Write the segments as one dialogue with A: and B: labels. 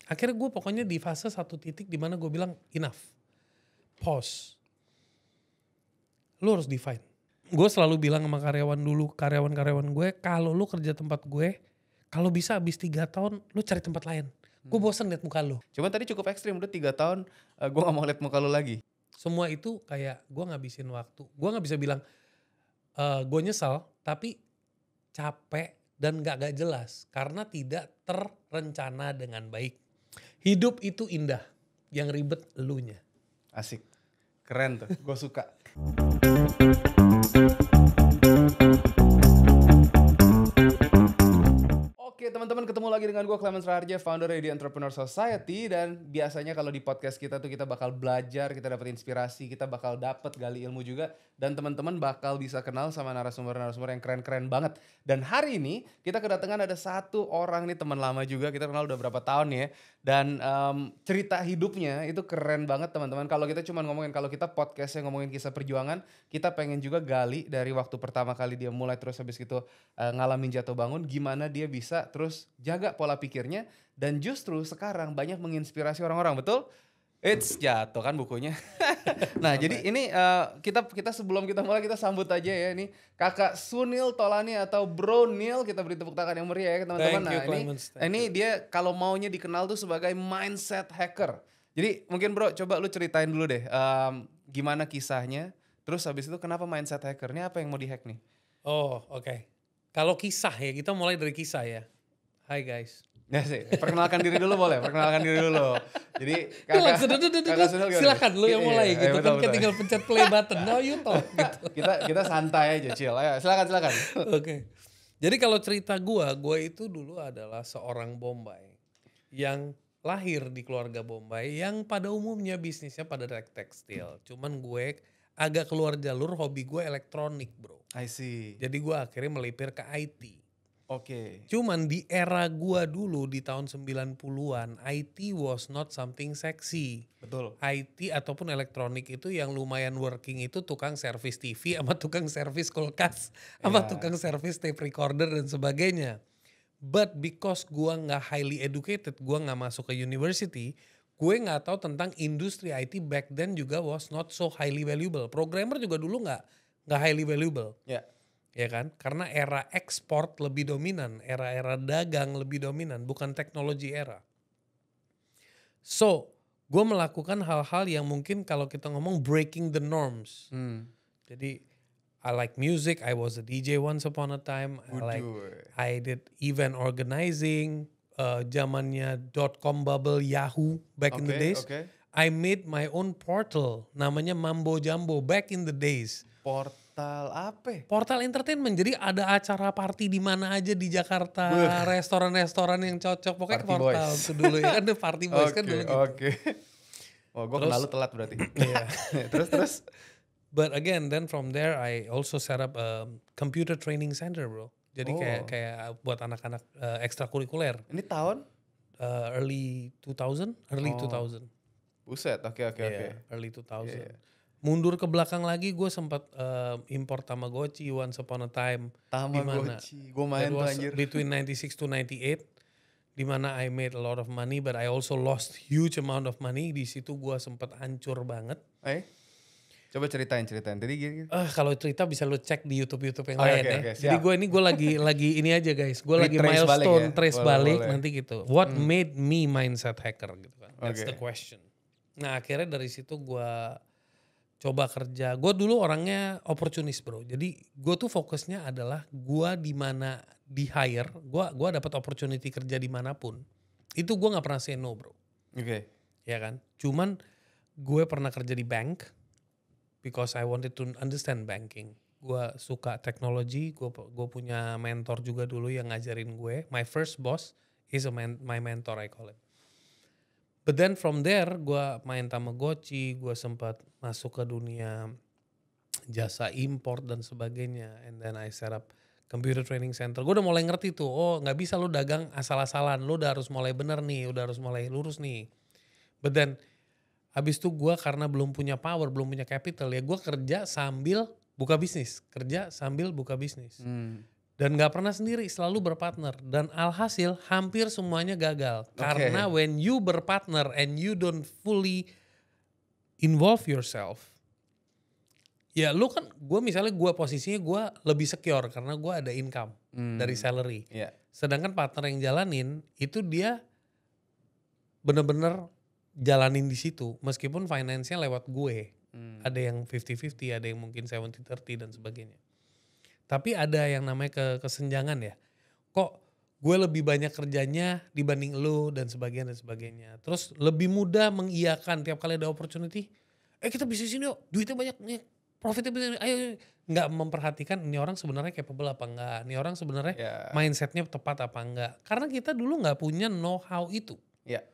A: Akhirnya gue pokoknya di fase satu titik di mana gue bilang enough. Pause. Lu harus define. Gue selalu bilang sama karyawan gue, kalau lu kerja tempat gue, kalau bisa habis 3 tahun lu cari tempat lain. Gue bosan liat muka lu.
B: Cuman tadi cukup ekstrim, udah 3 tahun gue gak mau lihat muka lu lagi.
A: Semua itu kayak gue ngabisin waktu. Gue gak bisa bilang gue nyesal, tapi capek dan gak jelas. Karena tidak terencana dengan baik. Hidup itu indah, yang ribet elunya.
B: Asik, keren tuh, gue suka. Oke teman-teman, ketemu lagi dengan gue Clemens Raharja, founder dari The Entrepreneur Society. Dan biasanya kalau di podcast kita tuh kita bakal belajar, kita dapat inspirasi, kita bakal dapat gali ilmu juga. Dan teman-teman bakal bisa kenal sama narasumber-narasumber yang keren-keren banget. Dan hari ini kita kedatangan ada satu orang nih, teman lama juga, kita kenal udah berapa tahun ya. Dan cerita hidupnya itu keren banget teman-teman. Kalau kita cuma ngomongin, kalau kita podcastnya ngomongin kisah perjuangan, kita pengen juga gali dari waktu pertama kali dia mulai terus habis itu ngalamin jatuh bangun, gimana dia bisa terus jaga pola pikirnya. Dan justru sekarang banyak menginspirasi orang-orang, betul? It's jatuh kan bukunya. Nah jadi ini kita sebelum kita mulai kita sambut aja ya, ini Kakak Sunil Tolani atau Bro Nil, kita beri tepuk tangan yang meriah ya teman-teman. Nah ini dia kalau maunya dikenal tuh sebagai mindset hacker. Jadi mungkin Bro coba lu ceritain dulu deh gimana kisahnya, terus habis itu kenapa mindset hacker, ini apa yang mau dihack nih?
A: Oh oke. Kalau kisah ya, kita mulai dari kisah ya. Hai guys.
B: Ya sih, perkenalkan diri dulu boleh, perkenalkan diri dulu. Jadi kakak Sunil gimana?
A: Silakan lu yang mulai gitu
B: betul,
A: kan, tinggal pencet play button. Now you talk gitu.
B: kita santai aja, chill. Ayo, silakan.
A: Oke. Jadi kalau cerita gue itu dulu adalah seorang Bombay yang lahir di keluarga Bombay yang pada umumnya bisnisnya pada tekstil. Cuman gue agak keluar jalur, hobi gue elektronik bro.
B: I see.
A: Jadi gue akhirnya melipir ke IT.
B: Oke.
A: Cuman di era gua dulu di tahun 90-an, IT was not something sexy.
B: Betul.
A: IT ataupun elektronik itu yang lumayan working itu tukang servis TV sama tukang servis kulkas, sama tukang servis tape recorder dan sebagainya. But because gua nggak highly educated, gua nggak masuk ke university, gue nggak tahu tentang industri IT back then juga was not so highly valuable. Programmer juga dulu nggak highly valuable.
B: Ya.
A: Ya kan? Karena era ekspor lebih dominan, era dagang lebih dominan, bukan teknologi era. So, gue melakukan hal-hal yang mungkin kalau kita ngomong breaking the norms. Jadi, I like music, I was a DJ once upon a time. I did event organizing, zamannya .com bubble Yahoo back in the days.
B: Okay.
A: I made my own portal, namanya Mambo Jambo back in the days.
B: Portal apa?
A: Portal entertainment. Jadi ada acara party di mana aja di Jakarta, restoran-restoran yang cocok. Pokoknya
B: Party
A: portal
B: boys.
A: itu dulu ya kan, the party boys kan dulu gitu.
B: Oke. Oh, gue kenal lu telat berarti.
A: Iya.
B: terus.
A: But again, then from there I also set up a computer training center, bro. Jadi kayak buat anak-anak ekstrakurikuler.
B: Ini tahun?
A: Early 2000.
B: Buset, oke.
A: Early 2000. Yeah. Mundur ke belakang lagi, gue sempat import Tamagotchi once upon a time.
B: Tamagotchi, gue main tuh anjir.
A: Between 96 to 98, di mana I made a lot of money, but I also lost huge amount of money. Di situ gue sempat hancur banget.
B: Coba ceritain. Tadi gini.
A: Kalau cerita bisa lu cek di YouTube yang lain ya.
B: Okay,
A: jadi gue lagi ini aja guys. Gue lagi milestone trace balik nanti gitu. What made me mindset hacker gitu kan? That's the question. Nah akhirnya dari situ gue coba kerja. Gue dulu orangnya opportunis bro. Jadi gue tuh fokusnya adalah gue di mana di hire. Gue dapat opportunity kerja dimanapun. Itu gue nggak pernah say no bro.
B: Oke.
A: Ya kan. Cuman gue pernah kerja di bank because I wanted to understand banking. Gue suka teknologi. Gue punya mentor juga dulu yang ngajarin gue. My first boss is my mentor I call it. But then from there gue main Tamagotchi, gue sempat masuk ke dunia jasa import dan sebagainya. And then I set up computer training center. Gue udah mulai ngerti tuh, gak bisa lu dagang asal-asalan. Lu udah harus mulai bener nih, udah harus mulai lurus nih. But then habis itu gue karena belum punya power, belum punya capital ya gue kerja sambil buka bisnis. Dan gak pernah sendiri, selalu berpartner. Dan alhasil hampir semuanya gagal. Karena when you berpartner and you don't fully involve yourself, ya lu kan, gue posisinya gue lebih secure karena gue ada income dari salary.
B: Yeah.
A: Sedangkan partner yang jalanin itu dia bener-bener jalanin di situ. Meskipun finance-nya lewat gue. Ada yang 50-50, ada yang mungkin 70-30 dan sebagainya. Tapi ada yang namanya kesenjangan ya. Kok gue lebih banyak kerjanya dibanding lu dan sebagainya. Terus lebih mudah mengiyakan tiap kali ada opportunity. Kita bisnisin yuk, duitnya banyak nih, profitnya bisa, ayo. Nggak memperhatikan ini orang sebenarnya capable apa enggak. Ini orang sebenarnya mindsetnya tepat apa enggak. Karena kita dulu nggak punya know-how itu.
B: Yeah.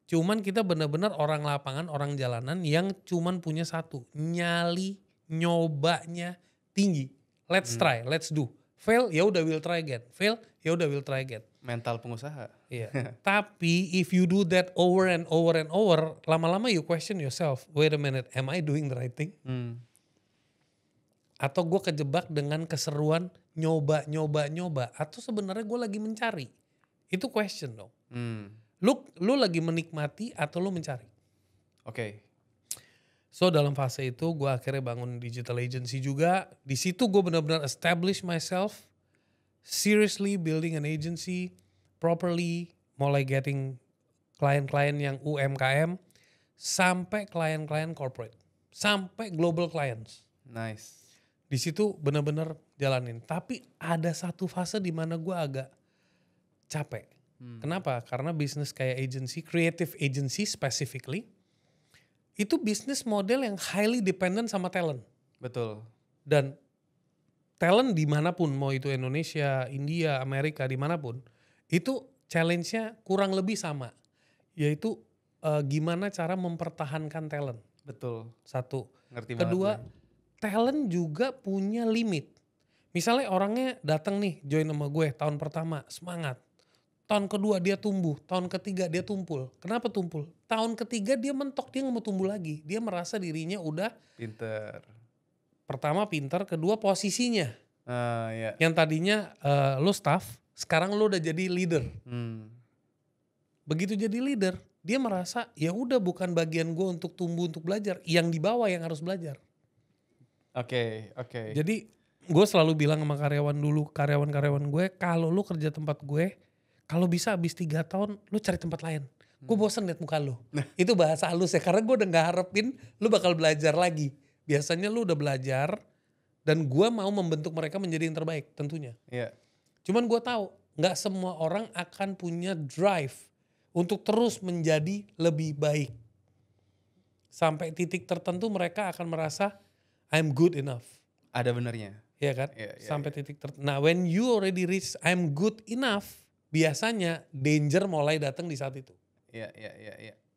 A: Cuman kita benar-benar orang lapangan, orang jalanan yang cuman punya satu. Nyali, nyobanya tinggi. Let's try, let's do. Fail, ya udah we'll try again. Fail, ya udah we'll try again.
B: Mental pengusaha.
A: Iya. Tapi if you do that over and over, lama-lama you question yourself. Wait a minute, am I doing the right thing? Atau gue kejebak dengan keseruan nyoba. Atau sebenarnya gue lagi mencari. Itu question dong. Lu lagi menikmati atau lu mencari?
B: Oke.
A: So dalam fase itu gue akhirnya bangun digital agency juga. Di situ gue benar-benar establish myself, seriously building an agency, properly mulai getting klien-klien yang UMKM, sampai klien-klien corporate, sampai global clients.
B: Nice.
A: Di situ benar-benar jalanin. Tapi ada satu fase di mana gue agak capek. Kenapa? Karena bisnis kayak agency, creative agency specifically, itu bisnis model yang highly dependent sama talent.
B: Betul.
A: Dan talent dimanapun, mau itu Indonesia, India, Amerika, dimanapun, itu challenge-nya kurang lebih sama. Yaitu gimana cara mempertahankan talent.
B: Betul.
A: Satu.
B: Ngerti
A: Kedua,
B: banget.
A: talent juga punya limit. Misalnya orangnya datang nih join sama gue tahun pertama, semangat. Tahun kedua dia tumbuh, tahun ketiga dia tumpul. Kenapa tumpul? Tahun ketiga dia mentok, dia gak mau tumbuh lagi. Dia merasa dirinya udah
B: Pinter.
A: Pertama pinter, kedua posisinya.
B: Yeah.
A: Yang tadinya lo staff, sekarang lo udah jadi leader. Begitu jadi leader, dia merasa ya udah bukan bagian gue untuk tumbuh, untuk belajar. Yang di bawah yang harus belajar.
B: Oke.
A: Jadi gue selalu bilang sama karyawan-karyawan gue, kalau lo kerja tempat gue, kalau bisa habis 3 tahun lu cari tempat lain. Gue bosen liat muka lu. Itu bahasa halus ya, karena gue udah gak harapin lu bakal belajar lagi. Biasanya lu udah belajar dan gue mau membentuk mereka menjadi yang terbaik tentunya.
B: Iya.
A: Cuman gue tahu gak semua orang akan punya drive untuk terus menjadi lebih baik. Sampai titik tertentu mereka akan merasa I'm good enough.
B: Ada benernya.
A: Iya kan?
B: Iya,
A: Sampai titik tertentu. Nah when you already reach I'm good enough, biasanya danger mulai datang di saat itu.
B: Iya.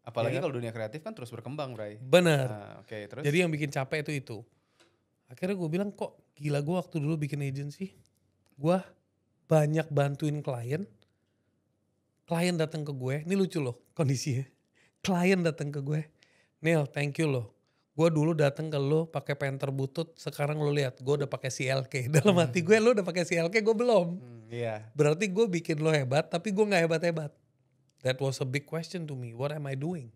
B: Apalagi
A: Ya kan?
B: kalau dunia kreatif kan terus berkembang, Bray.
A: Bener.
B: Oke, terus?
A: Jadi yang bikin capek itu. Akhirnya gue bilang kok gila, gue waktu dulu bikin agency, gue banyak bantuin klien. Klien datang ke gue, ini lucu loh kondisinya. Klien datang ke gue, Neil thank you loh. Gue dulu datang ke lo pakai penter butut, sekarang lo lihat gue udah pakai CLK. Dalam hati gue lo udah pakai CLK, gue belum.
B: Iya.
A: Berarti gue bikin lo hebat, tapi gue gak hebat-hebat. That was a big question to me. What am I doing?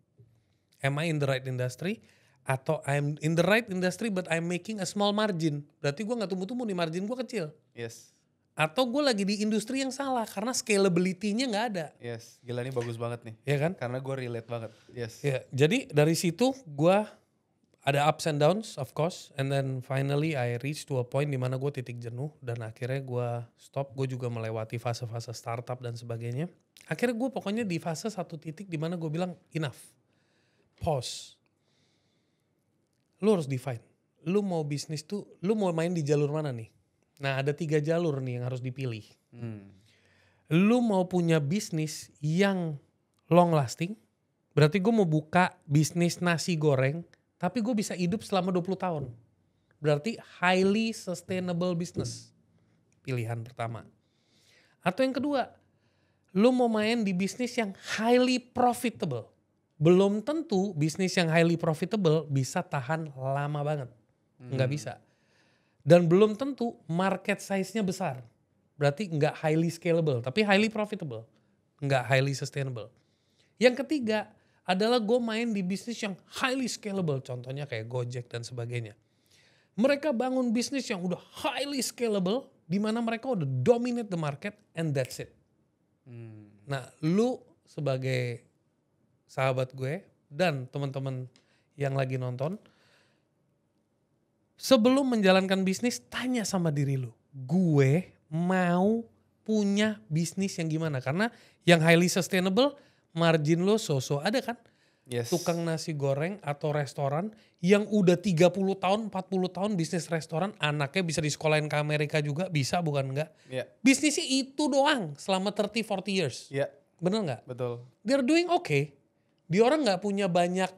A: Am I in the right industry? Atau I'm in the right industry but I'm making a small margin. Berarti gue gak tumbuh-tumbuh nih, margin gue kecil.
B: Yes.
A: Atau gue lagi di industri yang salah karena scalability-nya gak ada.
B: Yes. Gila, ini bagus banget nih.
A: Iya kan?
B: Karena gue relate banget. Yes.
A: Ya, jadi dari situ gue ada ups and downs of course. And then finally I reach to a point dimana gue titik jenuh. Dan akhirnya gue stop. Gue juga melewati fase-fase startup dan sebagainya. Akhirnya gue pokoknya di fase satu titik dimana gue bilang enough. Pause. Lu harus define. Lu mau bisnis tuh, lu mau main di jalur mana nih? Nah ada 3 jalur nih yang harus dipilih. Lu mau punya bisnis yang long lasting. Berarti gue mau buka bisnis nasi goreng. Tapi gue bisa hidup selama 20 tahun. Berarti highly sustainable business. Pilihan pertama. Atau yang kedua, lu mau main di bisnis yang highly profitable. Belum tentu bisnis yang highly profitable bisa tahan lama banget. Nggak bisa. Dan belum tentu market size-nya besar. berarti nggak highly scalable, tapi highly profitable. Nggak highly sustainable. Yang ketiga adalah gue main di bisnis yang highly scalable. Contohnya kayak Gojek dan sebagainya. Mereka bangun bisnis yang udah highly scalable, di mana mereka udah dominate the market and that's it. Nah, lu sebagai sahabat gue dan teman-teman yang lagi nonton, sebelum menjalankan bisnis, tanya sama diri lu, gue mau punya bisnis yang gimana? Karena yang highly sustainable, margin lo so-so. Ada kan?
B: Yes.
A: Tukang nasi goreng atau restoran yang udah 30 tahun, 40 tahun bisnis restoran, anaknya bisa disekolahin ke Amerika juga, bisa bukan enggak?
B: Yeah.
A: Bisnisnya itu doang selama 30-40 years.
B: Iya.
A: Bener nggak?
B: Betul.
A: They're doing okay. Dia orang nggak punya banyak,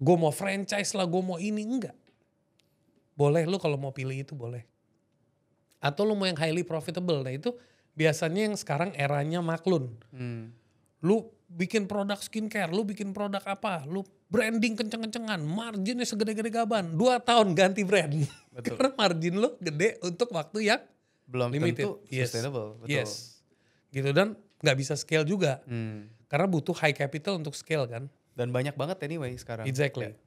A: gue mau franchise lah, gue mau ini, enggak. Boleh lu kalau mau pilih itu boleh. Atau lu mau yang highly profitable, nah itu biasanya yang sekarang eranya maklun. Lu bikin produk skincare, lu bikin produk apa, lu branding kenceng-kencengan, marginnya segede-gede gaban, 2 tahun ganti brand.
B: Betul.
A: Karena margin lu gede untuk waktu yang
B: Belum
A: limited.
B: tentu sustainable. Betul.
A: Yes. Gitu, dan gak bisa scale juga. Karena butuh high capital untuk scale kan.
B: Dan banyak banget anyway sekarang.
A: Exactly.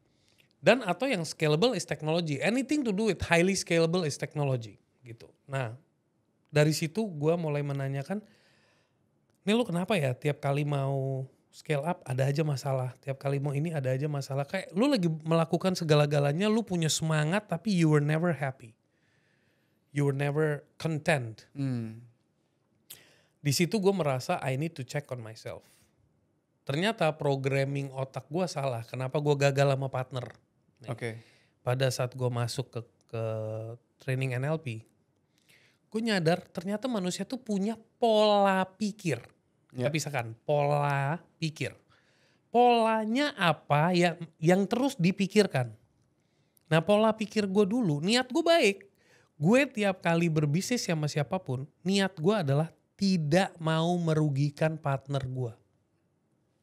A: Dan atau yang scalable is technology. Anything to do with highly scalable is technology. Gitu. Nah, dari situ gue mulai menanyakan, ini lu kenapa ya tiap kali mau scale up ada aja masalah. Tiap kali mau ini ada aja masalah. Kayak lu lagi melakukan segala-galanya, lu punya semangat tapi you were never happy. You were never content. Di situ gue merasa I need to check on myself. Ternyata programming otak gue salah. Kenapa gue gagal sama partner?
B: Oke.
A: Pada saat gue masuk ke training NLP, gue nyadar ternyata manusia tuh punya pola pikir. Kita pisahkan pola pikir. Polanya apa yang terus dipikirkan. Nah, pola pikir gue dulu, niat gue baik. Gue tiap kali berbisnis sama siapapun, niat gue adalah tidak mau merugikan partner gue.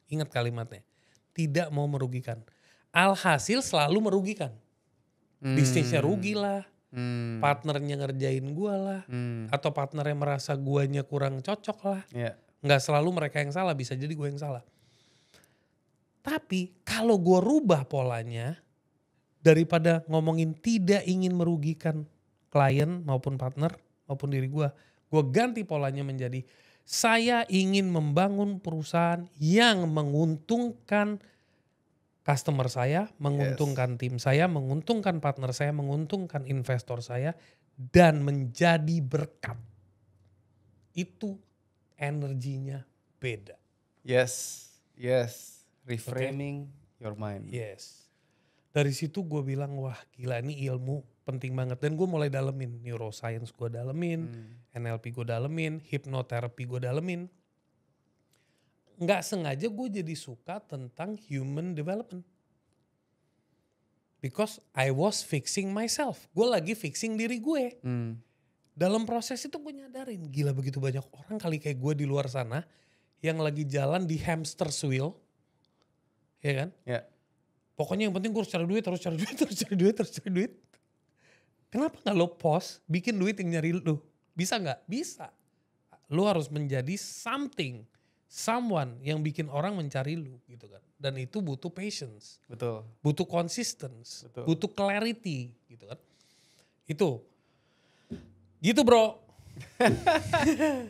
A: Ingat kalimatnya, tidak mau merugikan. Alhasil selalu merugikan. Bisnisnya rugi lah, partnernya ngerjain gue lah, atau partnernya merasa guanya kurang cocok lah. Nggak selalu mereka yang salah, bisa jadi gue yang salah. Tapi kalau gue rubah polanya, daripada ngomongin tidak ingin merugikan klien maupun partner maupun diri gue ganti polanya menjadi saya ingin membangun perusahaan yang menguntungkan customer saya, menguntungkan tim saya, menguntungkan partner saya, menguntungkan investor saya, dan menjadi berkat. Itu energinya beda.
B: Yes. Reframing your mind.
A: Yes. Dari situ gue bilang, wah gila ini ilmu penting banget. Dan gue mulai dalemin, neuroscience gue dalemin, NLP gue dalemin, hipnoterapi gue dalemin. Nggak sengaja gue jadi suka tentang human development. Because I was fixing myself. Gue lagi fixing diri gue. Dalam proses itu gue nyadarin, gila begitu banyak orang kali kayak gue di luar sana yang lagi jalan di hamster's wheel. Ya kan?
B: Ya.
A: Pokoknya yang penting gue harus cari duit, terus cari duit. Kenapa gak lo pause, bikin duit yang nyari lo? Bisa gak? Bisa. Lo harus menjadi someone yang bikin orang mencari lo gitu kan. Dan itu butuh patience.
B: Betul.
A: Butuh consistency. Butuh clarity gitu kan. Itu. Gitu bro.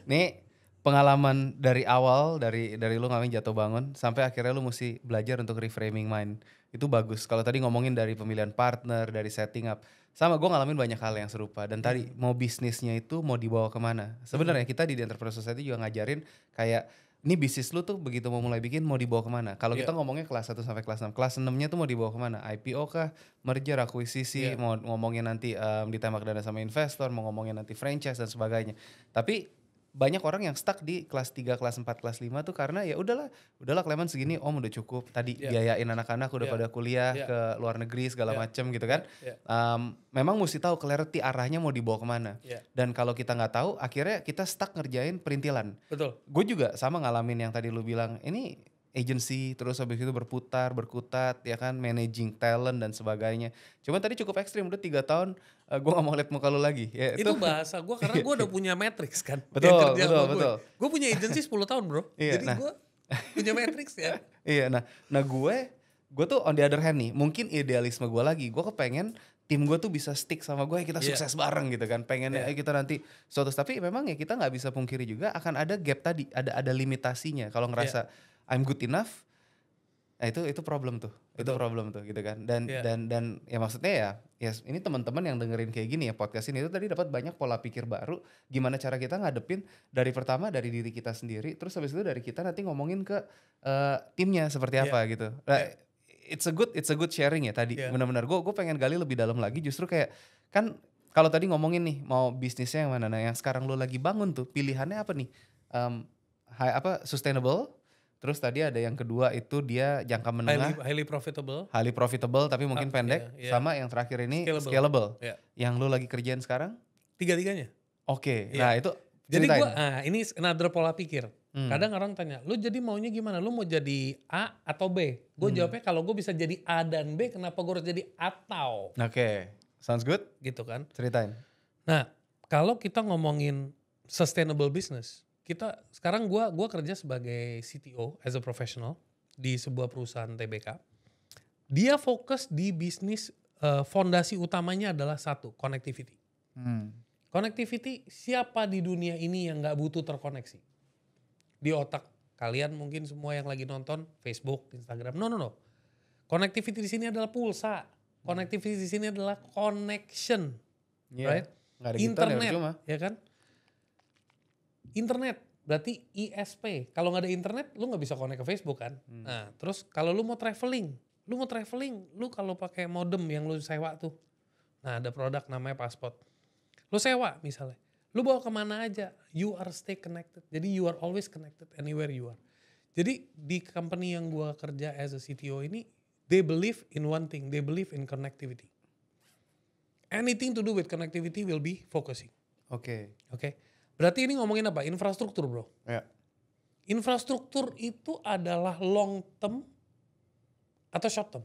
B: Nih pengalaman dari awal, dari lu ngalamin jatuh bangun sampai akhirnya lu mesti belajar untuk reframing mind. Itu bagus. Kalau tadi ngomongin dari pemilihan partner, dari setting up. Sama gue ngalamin banyak hal yang serupa. Dan tadi mau bisnisnya itu mau dibawa kemana. Sebenarnya kita di The Entrepreneur Society juga ngajarin kayak ini bisnis lu tuh begitu mau mulai bikin mau dibawa kemana. Kalau kita ngomongnya kelas 1 sampai kelas 6. Kelas 6-nya tuh mau dibawa kemana? IPO kah? Merger, akuisisi, mau ngomongin nanti ditembak dana sama investor, mau ngomongin nanti franchise dan sebagainya. Tapi banyak orang yang stuck di kelas 3, kelas 4, kelas 5 tuh karena ya udahlah Clement segini om udah cukup. Tadi biayain anak-anak udah pada kuliah ke luar negeri segala macem gitu kan. Memang mesti tahu clarity arahnya mau dibawa kemana. Dan kalau kita nggak tahu akhirnya kita stuck ngerjain perintilan.
A: Betul.
B: Gue juga sama ngalamin yang tadi lu bilang ini agency, terus habis itu berkutat, ya kan, managing talent dan sebagainya. Cuman tadi cukup ekstrim, udah 3 tahun gue gak mau lihat muka lu lagi. Ya,
A: Itu bahasa gue karena gue udah punya matrix kan.
B: Betul,
A: yang kerja
B: betul,
A: sama gue.
B: betul.
A: Gue punya agency 10 tahun bro.
B: Iya,
A: Jadi
B: nah.
A: gue punya matrix ya.
B: Iya, nah gue tuh on the other hand nih, mungkin idealisme gue lagi, gue kepengen tim gue tuh bisa stick sama gue, kita
A: Iya.
B: sukses bareng gitu kan, pengennya kita nanti suatu, tapi memang ya kita nggak bisa pungkiri juga akan ada gap tadi, ada limitasinya. Kalau ngerasa I'm good enough, nah itu problem tuh, itu problem tuh gitu kan. Dan ya maksudnya ya ini teman-teman yang dengerin kayak gini ya podcast ini itu tadi dapat banyak pola pikir baru, gimana cara kita ngadepin dari pertama dari diri kita sendiri, terus habis itu dari kita nanti ngomongin ke timnya seperti apa gitu. Nah, it's a good sharing ya tadi. Benar-benar gue pengen gali lebih dalam lagi, justru kayak kan kalau tadi ngomongin nih mau bisnisnya yang mana, nah yang sekarang lo lagi bangun tuh pilihannya apa nih? Sustainable. Terus tadi ada yang kedua itu dia jangka menengah,
A: highly profitable
B: tapi mungkin pendek, sama yang terakhir ini scalable. Yang lo lagi kerjain sekarang?
A: Tiga-tiganya.
B: Oke. Nah itu
A: jadi gue ini another pola pikir. Kadang orang tanya, lu jadi maunya gimana? Lu mau jadi A atau B? Gue jawabnya kalau gue bisa jadi A dan B, kenapa gue harus jadi atau?
B: Oke, sounds good.
A: Gitu kan.
B: Ceritain.
A: Nah, kalau kita ngomongin sustainable business, sekarang gue kerja sebagai CTO as a professional di sebuah perusahaan TBK. Dia fokus di bisnis, fondasi utamanya adalah satu, connectivity. Connectivity, siapa di dunia ini yang gak butuh terkoneksi? Di otak kalian mungkin semua yang lagi nonton Facebook, Instagram. No. Connectivity di sini adalah pulsa. Connectivity di sini adalah connection. Right?
B: Gak ada
A: internet,
B: cuma.
A: ya kan? Internet berarti ISP. Kalau nggak ada internet, lu nggak bisa connect ke Facebook kan? Nah, terus kalau lu mau traveling, lu kalau pakai modem yang lu sewa tuh. Nah, ada produk namanya Passport. Lu sewa misalnya. Lu bawa kemana aja, you are stay connected. Jadi you are always connected anywhere you are. Jadi di company yang gua kerja as a CTO ini, they believe in one thing, they believe in connectivity. Anything to do with connectivity will be focusing.
B: Oke.
A: Berarti ini ngomongin apa? Infrastruktur bro.
B: Ya.
A: Infrastruktur itu adalah long term atau short term?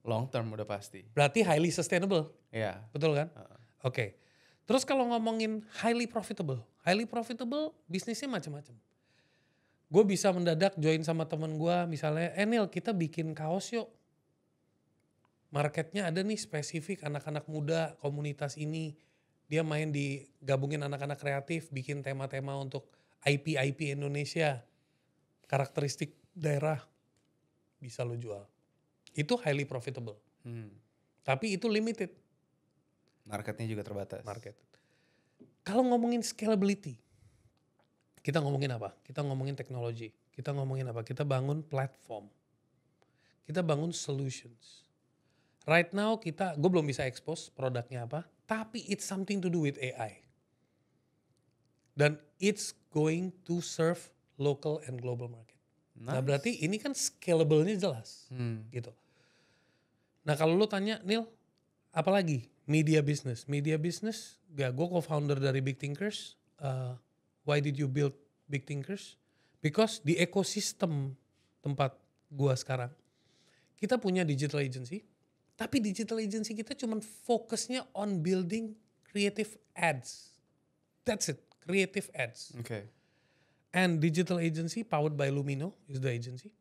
B: Long term udah pasti.
A: Berarti highly sustainable.
B: Iya.
A: Betul kan? Oke. Terus kalau ngomongin highly profitable bisnisnya macam-macam. Gue bisa mendadak join sama temen gue misalnya, Nil kita bikin kaos yuk. Marketnya ada nih spesifik anak-anak muda komunitas ini. Dia main gabungin anak-anak kreatif, bikin tema-tema untuk IP Indonesia. Karakteristik daerah bisa lo jual. Itu highly profitable. Tapi itu limited.
B: Marketnya juga terbatas.
A: Kalau ngomongin scalability, kita ngomongin apa? Kita ngomongin teknologi. Kita ngomongin apa? Kita bangun platform. Kita bangun solutions. Right now gue belum bisa expose produknya apa, tapi it's something to do with AI. Dan it's going to serve local and global market. Nice. Nah berarti ini kan scalable-nya jelas. Gitu. Nah kalau lu tanya, Nil, apalagi? Media business, gue co-founder dari Big Thinkers. Why did you build Big Thinkers? Because di ekosistem tempat gue sekarang, kita punya digital agency, tapi digital agency kita cuma fokusnya on building creative ads. That's it, creative ads.
B: Okay.
A: And digital agency powered by Lumino is the agency.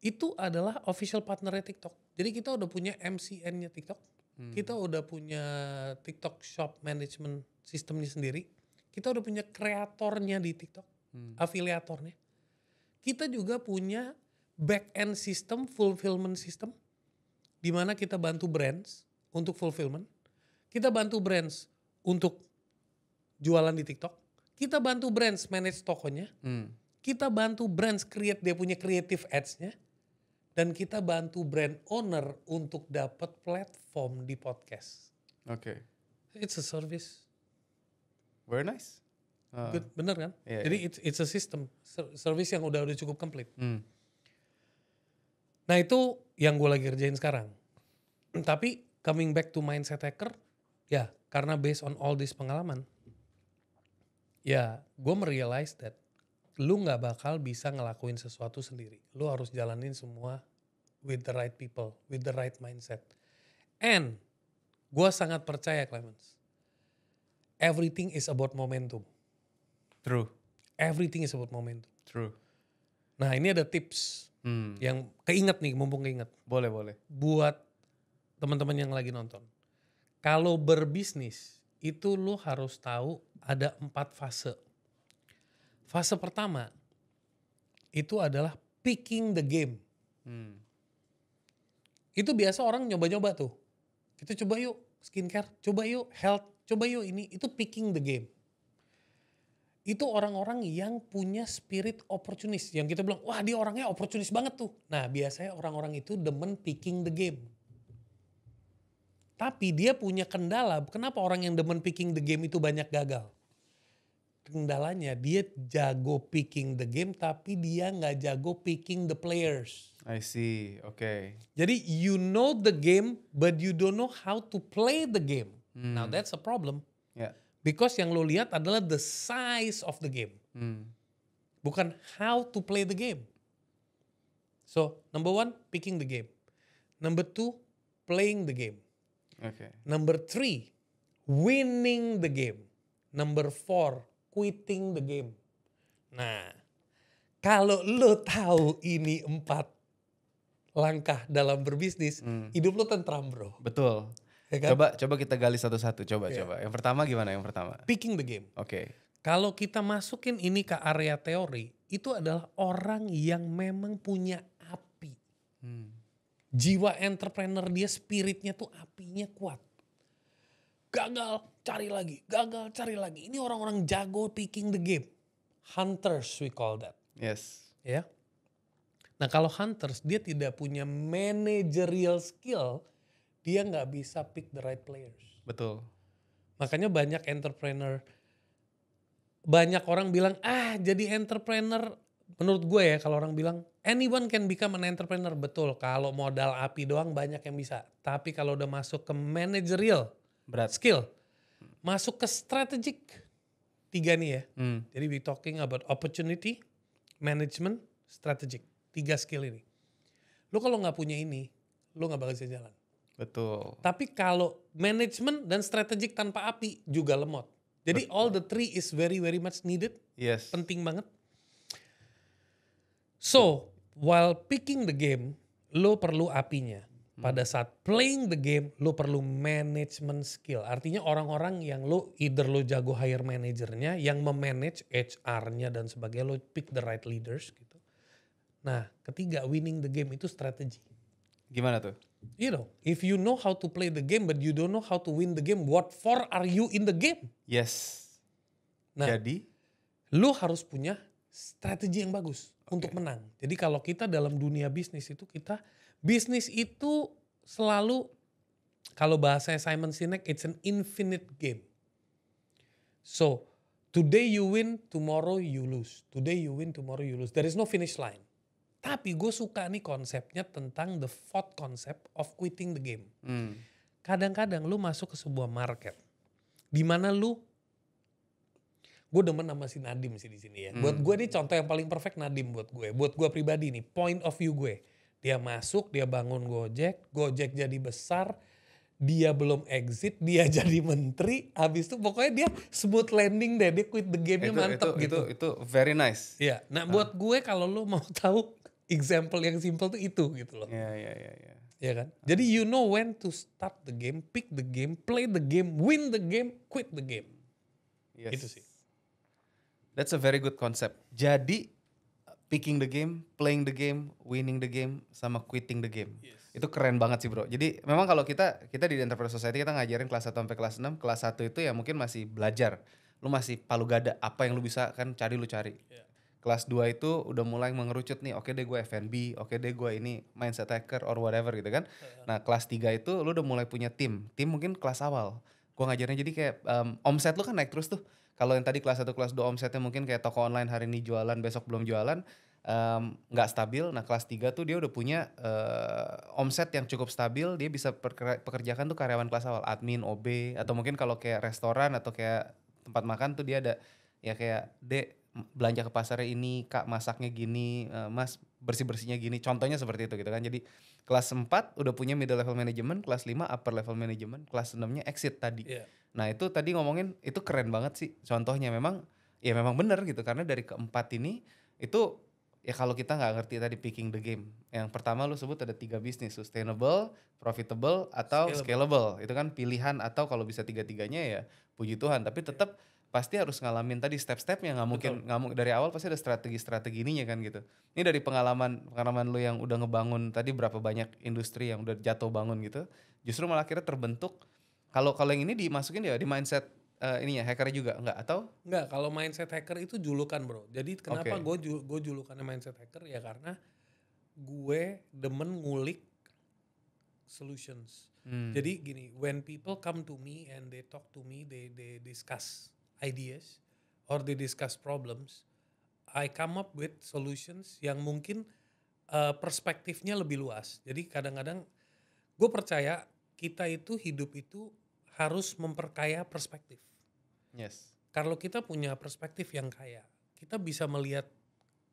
A: Itu adalah official partnernya TikTok. Jadi kita udah punya MCN-nya TikTok. Kita udah punya TikTok Shop Management sistemnya sendiri. Kita udah punya kreatornya di TikTok, afiliatornya. Kita juga punya back-end system, fulfillment system, di mana kita bantu brands untuk fulfillment. Kita bantu brands untuk jualan di TikTok. Kita bantu brands manage tokonya. Kita bantu brands create dia punya creative ads-nya. Dan kita bantu brand owner untuk dapat platform di podcast.
B: Oke.
A: It's a service.
B: Very nice.
A: Good, bener kan?
B: Yeah,
A: jadi it's a system, service yang udah cukup komplit. Nah itu yang gue lagi kerjain sekarang. Tapi coming back to mindset hacker, ya karena based on all this pengalaman, ya gue merealize that lu nggak bakal bisa ngelakuin sesuatu sendiri. Lu harus jalanin semua with the right people, with the right mindset. And gue sangat percaya, Clemens, everything is about momentum.
B: True.
A: Everything is about momentum.
B: True.
A: Nah ini ada tips yang keinget nih, mumpung keinget.
B: Boleh.
A: Buat teman-teman yang lagi nonton. Kalau berbisnis, itu lu harus tahu ada 4 fase. Fase pertama, itu adalah picking the game. Itu biasa orang nyoba-nyoba tuh. Kita coba yuk skincare, coba yuk health, coba yuk ini. Itu picking the game. Itu orang-orang yang punya spirit opportunis. Yang kita bilang, wah dia orangnya opportunis banget tuh. Nah biasanya orang-orang itu demen picking the game. Tapi dia punya kendala, kenapa orang yang demen picking the game itu banyak gagal? Kendalanya dia jago picking the game tapi dia nggak jago picking the players.
B: I see, okay.
A: Jadi you know the game but you don't know how to play the game. Now that's a problem.
B: Yeah.
A: Because yang lo lihat adalah the size of the game. Bukan how to play the game. So number 1, picking the game. Number 2, playing the game.
B: Okay.
A: Number 3, winning the game. Number 4, quitting the game. Nah, kalau lo tahu ini 4 langkah dalam berbisnis, hidup lo tentram bro.
B: Betul.
A: Ya kan?
B: Coba kita gali satu-satu. Coba. Yang pertama gimana? Yang pertama.
A: Picking the game.
B: Oke.
A: Kalau kita masukin ini ke area teori, itu adalah orang yang memang punya api. Jiwa entrepreneur dia, spiritnya tuh apinya kuat. Gagal, cari lagi. Gagal, cari lagi. Ini orang-orang jago picking the game. Hunters we call that.
B: Yes.
A: Ya. Nah kalau hunters dia tidak punya managerial skill, dia nggak bisa pick the right players.
B: Betul.
A: Makanya banyak entrepreneur, banyak orang bilang jadi entrepreneur. Menurut gue ya kalau orang bilang anyone can become an entrepreneur, betul. Kalau modal api doang banyak yang bisa. Tapi kalau udah masuk ke managerial
B: Berat.
A: skill, masuk ke strategic, 3 nih ya. Jadi we talking about opportunity, management, strategic. 3 skill ini. Lu kalau nggak punya ini, lu nggak bakal bisa jalan.
B: Betul.
A: Tapi kalau management dan strategic tanpa api juga lemot. Jadi all the 3 is very very much needed.
B: Yes.
A: Penting banget. So, while picking the game, lo perlu apinya. Pada saat playing the game, lo perlu management skill. Artinya orang-orang yang either lo jago hire manajernya, yang memanage HR-nya dan sebagainya, lo pick the right leaders gitu. Nah, ketiga, winning the game itu strategi.
B: Gimana tuh?
A: You know, if you know how to play the game but you don't know how to win the game, what for are you in the game?
B: Yes.
A: Nah,
B: Jadi?
A: lo harus punya strategi yang bagus untuk menang. Jadi kalau kita dalam dunia bisnis itu bisnis itu selalu, kalau bahasanya Simon Sinek, it's an infinite game. So, today you win, tomorrow you lose. Today you win, tomorrow you lose. There is no finish line. Tapi gue suka nih konsepnya tentang the 4th concept of quitting the game. Kadang-kadang lu masuk ke sebuah market, di mana gue demen sama si Nadim sih di sini ya. Buat gue nih contoh yang paling perfect Nadim buat gue. Buat gue pribadi nih, point of view gue. Dia masuk, dia bangun Gojek jadi besar, dia belum exit, dia jadi menteri, habis itu pokoknya dia smooth landing deh, dia quit the game-nya mantep gitu.
B: Itu very nice.
A: Iya, nah buat gue kalau lu mau tahu example yang simple tuh itu gitu loh.
B: Iya.
A: Ya kan? Jadi you know when to start the game, pick the game, play the game, win the game, quit the game.
B: Yes.
A: Itu sih.
B: That's a very good concept. Jadi picking the game, playing the game, winning the game, sama quitting the game.
A: Yes.
B: Itu keren banget sih bro. Jadi memang kalau kita di Entrepreneur Society kita ngajarin kelas 1 sampai kelas 6. Kelas 1 itu ya mungkin masih belajar. Lu masih palu gada. Apa yang lu bisa kan lu cari.
A: Yeah.
B: Kelas 2 itu udah mulai mengerucut nih. Oke deh gue F&B. Oke deh gue ini mindset hacker or whatever gitu kan. Nah kelas 3 itu lu udah mulai punya tim. Tim mungkin kelas awal. Gue ngajarinnya jadi kayak omset lu kan naik terus tuh. Kalau yang tadi kelas 1, kelas 2 omsetnya mungkin kayak toko online hari ini jualan, besok belum jualan. Nggak stabil. Nah kelas 3 tuh dia udah punya omset yang cukup stabil. Dia bisa pekerjakan tuh karyawan kelas awal. Admin, OB. Atau mungkin kalau kayak restoran atau kayak tempat makan tuh dia ada ya kayak belanja ke pasarnya ini, Kak masaknya gini, Mas bersih-bersihnya gini. Contohnya seperti itu gitu kan. Jadi kelas 4 udah punya middle level management, kelas 5 upper level management, kelas 6-nya exit tadi.
A: Iya.
B: Nah itu tadi ngomongin itu keren banget sih contohnya, memang ya memang benar gitu karena dari keempat ini itu ya kalau kita nggak ngerti tadi picking the game. Yang pertama lu sebut ada 3 bisnis, sustainable, profitable, atau scalable. Itu kan pilihan atau kalau bisa tiga-tiganya ya puji Tuhan. Tapi tetap pasti harus ngalamin tadi step-stepnya, nggak mungkin dari awal pasti ada strategi ininya kan gitu. Ini dari pengalaman lu yang udah ngebangun tadi berapa banyak industri yang udah jatuh bangun gitu, justru malah akhirnya terbentuk. Kalau yang ini dimasukin ya di mindset ininya hackernya juga enggak atau?
A: Enggak, kalau mindset hacker itu julukan bro. Jadi kenapa
B: Oke.
A: gue julukannya mindset hacker ya karena gue demen ngulik solutions. Jadi gini, when people come to me and they talk to me, they discuss ideas or they discuss problems, I come up with solutions yang mungkin perspektifnya lebih luas. Jadi kadang-kadang gue percaya kita itu hidup itu harus memperkaya perspektif.
B: Yes.
A: Kalau kita punya perspektif yang kaya, kita bisa melihat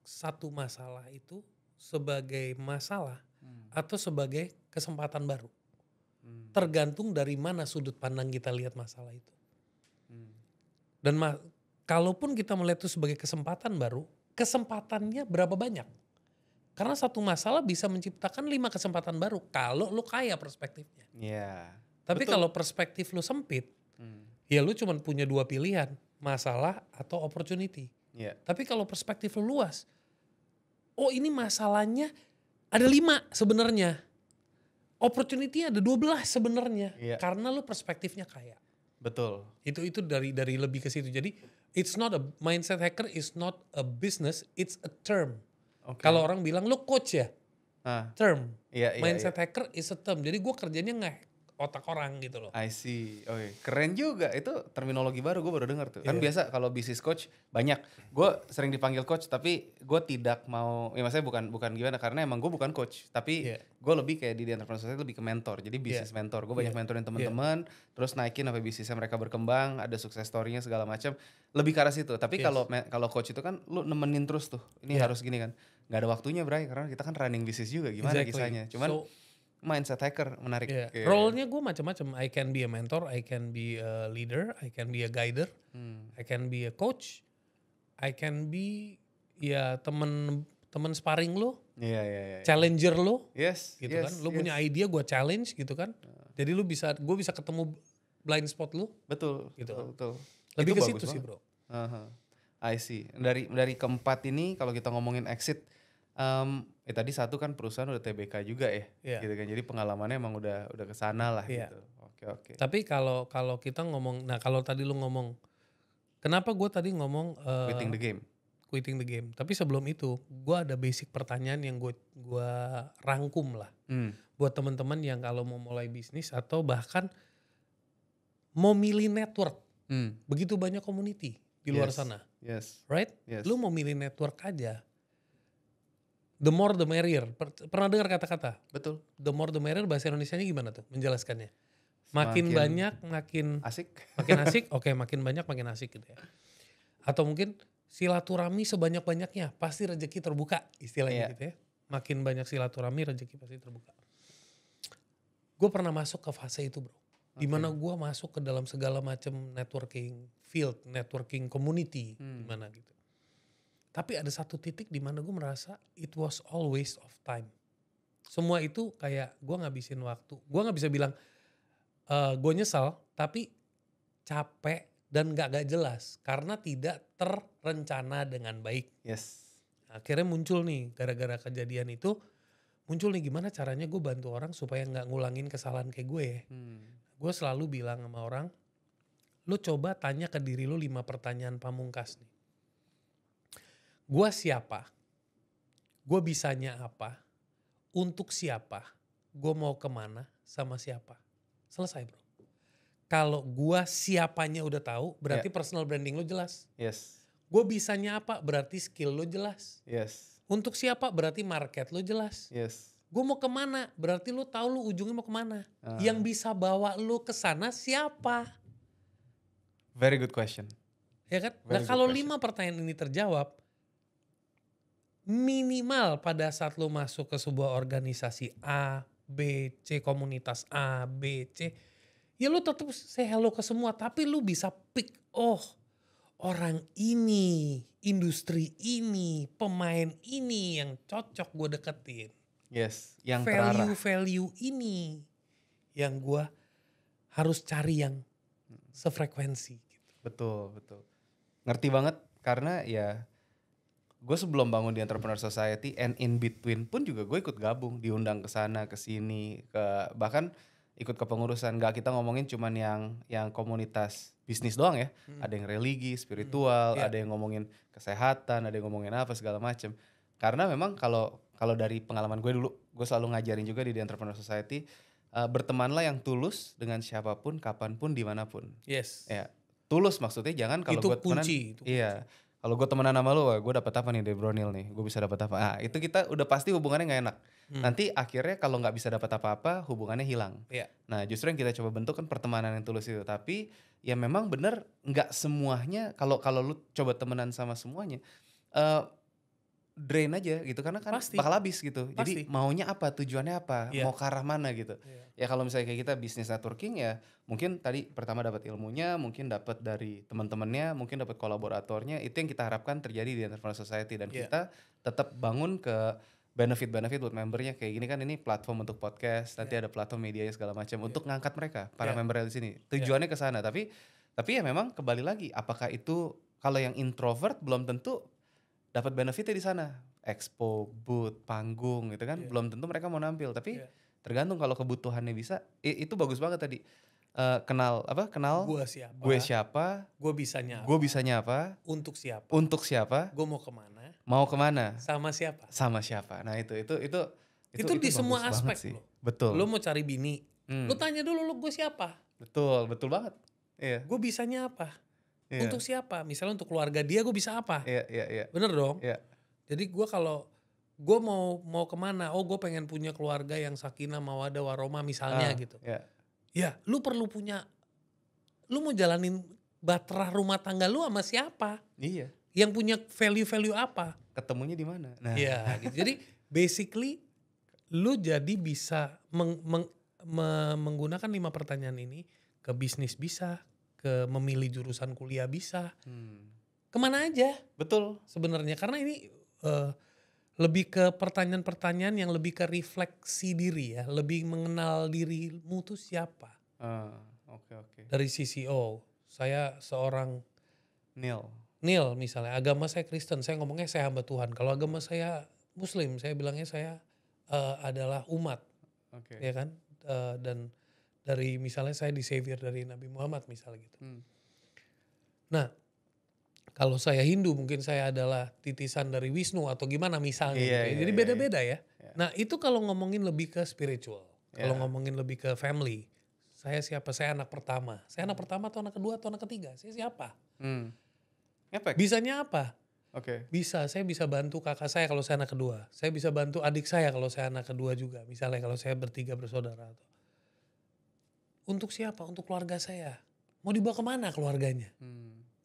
A: satu masalah itu sebagai masalah atau sebagai kesempatan baru. Tergantung dari mana sudut pandang kita lihat masalah itu. Dan kalaupun kita melihat itu sebagai kesempatan baru, kesempatannya berapa banyak? Karena satu masalah bisa menciptakan 5 kesempatan baru kalau lu kaya perspektifnya.
B: Iya.
A: Tapi kalau perspektif lu sempit, ya lu cuma punya 2 pilihan, masalah atau opportunity.
B: Iya.
A: Tapi kalau perspektif lu luas, oh ini masalahnya ada 5 sebenarnya. Opportunity ada 12 sebenarnya.
B: Iya.
A: Karena lu perspektifnya kaya.
B: Betul.
A: Itu dari lebih ke situ. Jadi mindset hacker is not a business, it's a term.
B: Okay.
A: Kalau orang bilang lu coach ya, term.
B: Iya,
A: mindset hacker is a term. Jadi gue kerjanya nge-hack otak orang gitu loh.
B: I see. Oke. Keren juga. Itu terminologi baru, gue baru dengar tuh. Kan biasa kalau bisnis coach banyak. Gue sering dipanggil coach tapi gue tidak mau, ya maksudnya bukan gimana, karena emang gue bukan coach. Tapi gue lebih kayak di Entrepreneur Society lebih ke mentor. Jadi bisnis mentor. Gue banyak mentorin teman-teman, terus naikin sampai bisnisnya mereka berkembang, ada sukses story-nya segala macam. Lebih ke arah situ. Tapi kalau coach itu kan lu nemenin terus tuh. Ini harus gini kan. Gak ada waktunya, Bray, karena kita kan running bisnis juga. Gimana kisahnya? Cuman mindset hacker menarik.
A: Role-nya gue macam-macam. I can be a mentor, I can be a leader, I can be a guider, I can be a coach, I can be ya temen sparring lo, challenger lo, gitu kan. Lo punya idea, gue challenge gitu kan. Jadi gue bisa ketemu blind spot lo.
B: Betul.
A: Gitu.
B: Betul.
A: Lebih ke situ sih bro.
B: I see. Dari keempat ini kalau kita ngomongin exit. Tadi satu kan perusahaan udah TBK juga ya, gitu kan. Jadi pengalamannya emang udah kesana lah gitu. Oke.
A: Tapi kalau kita ngomong, nah kalau tadi lu ngomong, kenapa gue tadi ngomong quitting the game. Tapi sebelum itu, gue ada basic pertanyaan yang gue rangkum lah, buat teman-teman yang kalau mau mulai bisnis atau bahkan mau milih network, begitu banyak community di luar sana, right? Lu mau milih network aja. The more the merrier. Pernah dengar kata-kata?
B: Betul.
A: The more the merrier, bahasa Indonesianya gimana tuh menjelaskannya? Makin banyak makin
B: asik.
A: Makin asik, oke, makin banyak makin asik gitu ya. Atau mungkin silaturahmi sebanyak-banyaknya, pasti rezeki terbuka istilahnya gitu ya. Makin banyak silaturahmi, rezeki pasti terbuka. Gue pernah masuk ke fase itu bro. Dimana gue masuk ke dalam segala macam networking field, networking community, gimana gitu. Tapi ada satu titik di mana gue merasa it was all waste of time. Semua itu kayak gue ngabisin waktu. Gue gak bisa bilang gue nyesal, tapi capek dan gak jelas. Karena tidak terencana dengan baik.
B: Yes.
A: Akhirnya muncul nih, gara-gara kejadian itu, muncul nih gimana caranya gue bantu orang supaya gak ngulangin kesalahan kayak gue ya. Gue selalu bilang sama orang, lu coba tanya ke diri lu 5 pertanyaan pamungkas nih. Gue siapa? Gue bisanya apa? Untuk siapa? Gue mau kemana? Sama siapa? Selesai bro. Kalau gue siapanya udah tahu, berarti personal branding lo jelas.
B: Yes.
A: Gue bisanya apa? Berarti skill lo jelas.
B: Yes.
A: Untuk siapa? Berarti market lo jelas.
B: Yes.
A: Gue mau kemana? Berarti lo tahu lo ujungnya mau kemana. Yang bisa bawa lo ke sana siapa?
B: Very good question.
A: Ya kan?
B: Very
A: Nah
B: good
A: kalau
B: question.
A: 5 pertanyaan ini terjawab, minimal pada saat lo masuk ke sebuah organisasi A, B, C, komunitas A, B, C, ya lo tetap say hello ke semua, tapi lo bisa pick, oh orang ini, industri ini, pemain ini yang cocok gue deketin.
B: Yes, yang terarah.
A: Value ini yang gue harus cari yang sefrekuensi. Gitu.
B: Betul. Ngerti banget karena ya gue sebelum bangun di Entrepreneur Society and in between pun juga gue ikut gabung, diundang ke sana ke sini, ke bahkan ikut ke pengurusan. Gak kita ngomongin cuman yang komunitas bisnis doang ya. Ada yang religi, spiritual,
A: Iya.
B: ada yang ngomongin kesehatan, ada yang ngomongin apa segala macem. Karena memang kalau dari pengalaman gue dulu, gue selalu ngajarin juga di The Entrepreneur Society, bertemanlah yang tulus dengan siapapun, kapanpun, dimanapun.
A: Yes.
B: Ya, tulus maksudnya jangan kalau
A: Itu
B: gue temenan.
A: kunci.
B: Iya. Kalau gue temenan sama lu, gue dapat apa nih dari Bronil nih? Gue bisa dapat apa? Ah, itu kita udah pasti hubungannya nggak enak. Nanti akhirnya kalau nggak bisa dapat apa-apa, hubungannya hilang.
A: Iya.
B: Nah, justru yang kita coba bentuk kan pertemanan yang tulus itu. Tapi ya memang bener nggak semuanya. Kalau lu coba temenan sama semuanya, drain aja gitu karena kan
A: Pasti.
B: bakal habis gitu.
A: Pasti.
B: Jadi maunya apa, tujuannya apa,
A: Iya.
B: mau ke arah mana gitu.
A: Iya.
B: Ya kalau misalnya kayak kita bisnis networking ya mungkin tadi pertama dapat ilmunya, mungkin dapat dari teman-temannya, mungkin dapat kolaboratornya, itu yang kita harapkan terjadi di Entrepreneur Society dan
A: Iya.
B: kita tetap bangun ke benefit buat membernya. Kayak gini kan ini platform untuk podcast, nanti ada platform medianya segala macam untuk ngangkat mereka para member di sini. Tujuannya ke sana, tapi ya memang kembali lagi apakah itu kalau yang introvert belum tentu dapat benefitnya di sana, expo, booth, panggung gitu kan, belum tentu mereka mau nampil. Tapi tergantung kalau kebutuhannya bisa, itu bagus banget tadi. Kenal gue siapa,
A: Gue bisanya
B: apa,
A: untuk siapa,
B: untuk siapa,
A: gue mau kemana, sama siapa.
B: Nah itu
A: di semua
B: bagus
A: aspek
B: banget sih.
A: lo.
B: Betul.
A: Lo mau cari bini, lo tanya dulu lo gue siapa.
B: Betul banget. Iya.
A: Gue bisanya apa,
B: Iya.
A: untuk siapa. Misalnya untuk keluarga dia gue bisa apa.
B: Iya.
A: Bener dong.
B: Iya.
A: Jadi gue kalau gue mau kemana, oh gue pengen punya keluarga yang sakinah mawaddah warahmah misalnya gitu.
B: Iya.
A: Ya lu perlu punya, lu mau jalanin bahtera rumah tangga lu sama siapa?
B: Iya.
A: Yang punya value apa?
B: Ketemunya di mana? Nah.
A: Iya gitu. Jadi basically lu jadi bisa menggunakan 5 pertanyaan ini ke bisnis bisa, ke memilih jurusan kuliah bisa. Kemana aja?
B: Betul.
A: Sebenarnya karena ini lebih ke pertanyaan-pertanyaan yang lebih ke refleksi diri ya, lebih mengenal dirimu tuh siapa.
B: Oke.
A: Dari sisi saya seorang
B: Neil
A: misalnya, agama saya Kristen, saya ngomongnya saya hamba Tuhan. Kalau agama saya Muslim, saya bilangnya saya adalah umat, ya kan? Dan dari misalnya saya di savior dari Nabi Muhammad misalnya gitu. Nah, kalau saya Hindu mungkin saya adalah titisan dari Wisnu atau gimana misalnya gitu ya. Jadi beda-beda ya. Nah itu kalau ngomongin lebih ke spiritual. Kalau ngomongin lebih ke family. Saya siapa? Saya anak pertama. Saya anak pertama atau anak kedua atau anak ketiga? Saya siapa? Bisanya apa? Saya bisa bantu kakak saya kalau saya anak kedua. Saya bisa bantu adik saya kalau saya anak kedua juga. Misalnya kalau saya bertiga bersaudara. Untuk siapa? Untuk keluarga saya. Mau dibawa kemana keluarganya?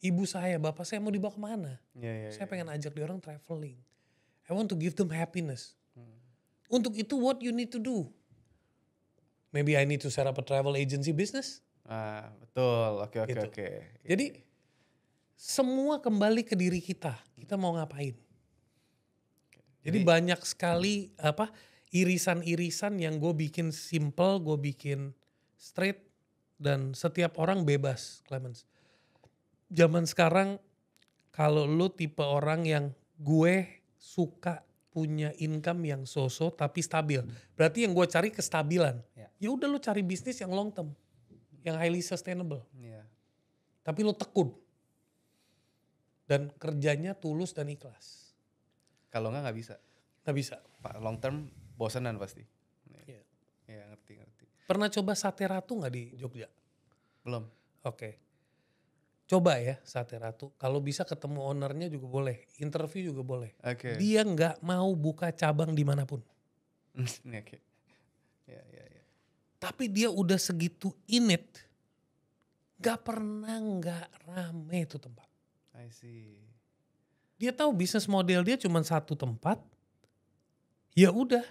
A: Ibu saya, bapak saya mau dibawa kemana? Saya pengen ajak dia orang traveling. I want to give them happiness. Untuk itu what you need to do? Maybe I need to set up a travel agency business.
B: Betul. Oke.
A: Jadi semua kembali ke diri kita. Kita mau ngapain? Jadi banyak sekali irisan-irisan yang gue bikin simple, gue bikin straight, dan setiap orang bebas, Clemens. Zaman sekarang kalau lu tipe orang yang gue suka punya income yang so-so tapi stabil. Berarti yang gue cari kestabilan. Ya udah lu cari bisnis yang long term, yang highly sustainable. Tapi lu tekun dan kerjanya tulus dan ikhlas.
B: Kalau nggak bisa.
A: Nggak bisa.
B: Long term bosanan pasti. Iya ngerti.
A: Pernah coba Sate Ratu nggak di Jogja?
B: Belum.
A: Oke. Coba ya Sate Ratu. Kalau bisa ketemu ownernya juga boleh. Interview juga boleh. Dia nggak mau buka cabang dimanapun.
B: Ya.
A: Tapi dia udah segitu in it. Gak pernah gak rame itu tempat.
B: I see.
A: Dia tahu bisnis model dia cuma satu tempat. Ya udah,